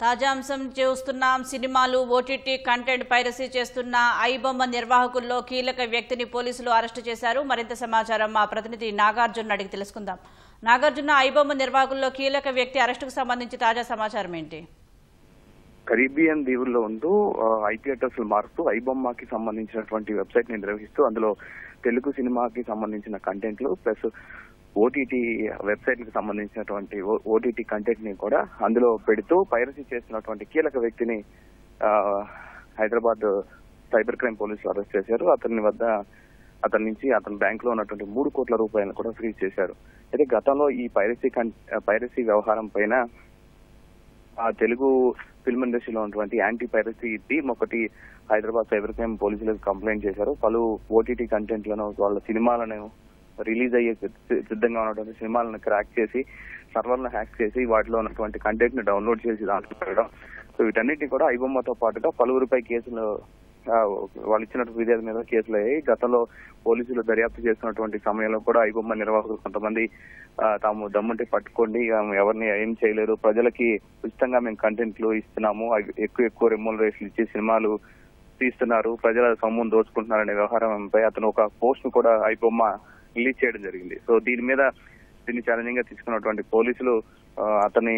తాజా అంశం చూస్తున్నాం. సినిమాలు ఓటీటీ కంటెంట్ పైరసీ చేస్తున్న ఐబొమ్మ నిర్వాహకుల్లో కీలక వ్యక్తిని పోలీసులు అరెస్టు చేశారు. మరింత సమాచారం మా ప్రతినిధి నాగార్జున అడిగి తెలుసుకుందాం. నాగార్జున, ఐబొమ్మ నిర్వాహకుల్లో కీలక వ్యక్తి అరెస్టుకు సంబంధించి తాజా సమాచారం ఏంటి? కరీబియన్ దీవుల్లో ఉంటూ ఐపీ అడ్రస్ మారుస్తూ ఐబొమ్మకి సంబంధించినటువంటి వెబ్సైట్ ని నిర్వహిస్తూ అందులో తెలుగు సినిమాకి సంబంధించిన కంటెంట్లు ప్లస్ ఓటీటీ వెబ్సైట్ కి సంబంధించినటువంటి ఓటీటీ కంటెంట్ ని కూడా అందులో పెడుతూ పైరసీ చేస్తున్నటువంటి కీలక వ్యక్తిని హైదరాబాద్ సైబర్ క్రైమ్ పోలీసులు అరెస్ట్ చేశారు. అతని నుంచి అతని బ్యాంక్ లో ఉన్నటువంటి 3 కోట్ల రూపాయలను కూడా ఫ్రీజ్ చేశారు. అయితే గతంలో ఈ పైరసీ వ్యవహారం పైన తెలుగు ఫిల్మ్ ఇండస్ట్రీలో ఉన్నటువంటి యాంటీ పైరసీ టీమ్ ఒకటి హైదరాబాద్ సైబర్ క్రైమ్ పోలీసులకు కంప్లైంట్ చేశారు. పలు ఓటీటీ కంటెంట్లను వాళ్ళ సినిమాలను రిలీజ్ అయ్యే సిద్ధంగా ఉన్నటువంటి సినిమాలను క్రాక్ చేసి సర్వర్లను హ్యాక్ చేసి వాటిలో ఉన్నటువంటి కంటెంట్ ని డౌన్లోడ్ చేసి దాంట్లో పెట్టడం. సో వీటన్నిటిని కూడా ఐబొమ్మతో పాటుగా పలువురిపై కేసులు వాళ్ళు ఇచ్చినటువంటి ఫిర్యాదు మీద కేసులు అయ్యాయి. గతంలో పోలీసులు దర్యాప్తు చేస్తున్నటువంటి సమయంలో కూడా ఐబొమ్మ నిర్వాహకులు కొంతమంది తాము దమ్ముంటే పట్టుకోండి, ఎవరిని ఏం చేయలేదు, ప్రజలకి ఉచితంగా మేము కంటెంట్లు ఇస్తున్నాము, ఎక్కువ రెమ్యూనరేషన్ ఇచ్చి సినిమాలు తీస్తున్నారు, ప్రజల సొమ్మును దోచుకుంటున్నారనే వ్యవహారంపై అతను ఒక పోస్ట్ ను కూడా ఐబొమ్మ రిలీజ్ చేయడం జరిగింది. సో దీన్ని ఛాలెంజింగ్ గా తీసుకున్నటువంటి పోలీసులు అతని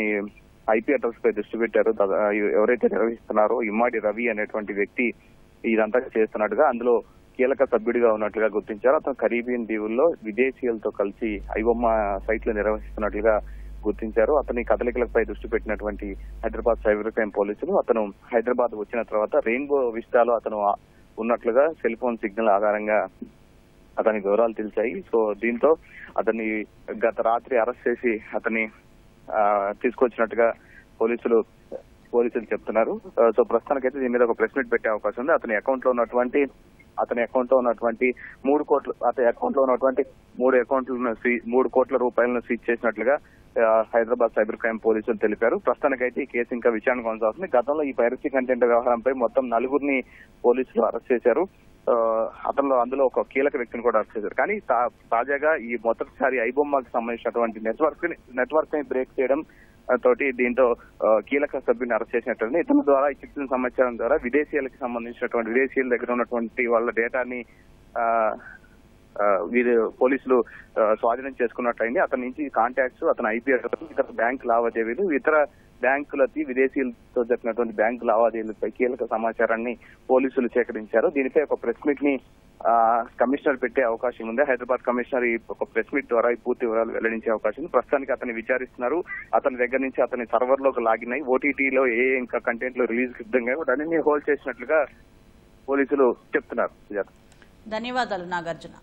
ఐపీ అడ్రస్ పై దృష్టి పెట్టారు. ఎవరైతే నిర్వహిస్తున్నారో ఇమ్మాడి రవి అనేటువంటి వ్యక్తి ఇదంతా చేస్తున్నట్టుగా అందులో కీలక సభ్యుడిగా ఉన్నట్లుగా గుర్తించారు. అతను కరీబియన్ దీవుల్లో విదేశీయులతో కలిసి ఐబొమ్మ సైట్లు నిర్వహిస్తున్నట్లుగా గుర్తించారు. అతని కదలికలపై దృష్టి పెట్టినటువంటి హైదరాబాద్ సైబర్ క్రైమ్ పోలీసులు అతను హైదరాబాద్ వచ్చిన తర్వాత రెయిన్బో విస్టాలో అతను ఉన్నట్లుగా సెల్ ఫోన్ సిగ్నల్ ఆధారంగా అతని వివరాలు తెలిసాయి. సో దీంతో అతన్ని గత రాత్రి అరెస్ట్ చేసి అతన్ని తీసుకొచ్చినట్టుగా పోలీసులు చెప్తున్నారు. సో ప్రస్తుతానికైతే దీని మీద ఒక ప్రెస్ మీట్ పెట్టే అవకాశం ఉంది. అతని అకౌంట్ లో ఉన్నటువంటి 3 కోట్ల రూపాయలను సీజ్ చేసినట్లుగా హైదరాబాద్ సైబర్ క్రైమ్ పోలీసులు తెలిపారు. ప్రస్తుతానికైతే ఈ కేసు ఇంకా విచారణ కొనసాగుతుంది. గతంలో ఈ పైరసీ కంటెంట్ వ్యవహారంపై మొత్తం 4 పోలీసులు అరెస్ట్ చేశారు. అందులో ఒక కీలక వ్యక్తిని కూడా అరెస్ట్ చేశారు. కానీ తాజాగా ఈ మొదటిసారి ఐబొమ్మకి సంబంధించినటువంటి నెట్వర్క్ ని బ్రేక్ చేయడం తోటి దీంతో కీలక సభ్యుని అరెస్ట్ చేసినట్టు ఇతని ద్వారా ఇచ్చిన సమాచారం ద్వారా విదేశీయుల దగ్గర ఉన్నటువంటి వాళ్ళ డేటాని పోలీసులు స్వాధీనం చేసుకున్నట్లయింది. అతని నుంచి కాంటాక్ట్స్, అతని ఐపీ అడ్రస్, ఇతర బ్యాంక్ లావాదేవీలు, ఇతర బ్యాంకులకి విదేశీయులతో జరిపినటువంటి బ్యాంకు లావాదేవీలపై కీలక సమాచారాన్ని పోలీసులు సేకరించారు. దీనిపై ఒక ప్రెస్ మీట్ ని కమిషనర్ పెట్టే అవకాశం ఉంది. హైదరాబాద్ కమిషనర్ ఈ ఒక ప్రెస్ మీట్ ద్వారా ఈ పూర్తి వివరాలు వెల్లడించే అవకాశం ఉంది. ప్రస్తుతానికి అతన్ని విచారిస్తున్నారు. అతని దగ్గర నుంచి అతని సర్వర్ లోకి లాగిన్ అయ్యి ఓటీటీలో ఇంకా కంటెంట్ లో రిలీజ్ సిద్ధంగా వాటిని హోల్డ్ చేసినట్లుగా పోలీసులు చెప్తున్నారు. ధన్యవాదాలు నాగార్జున.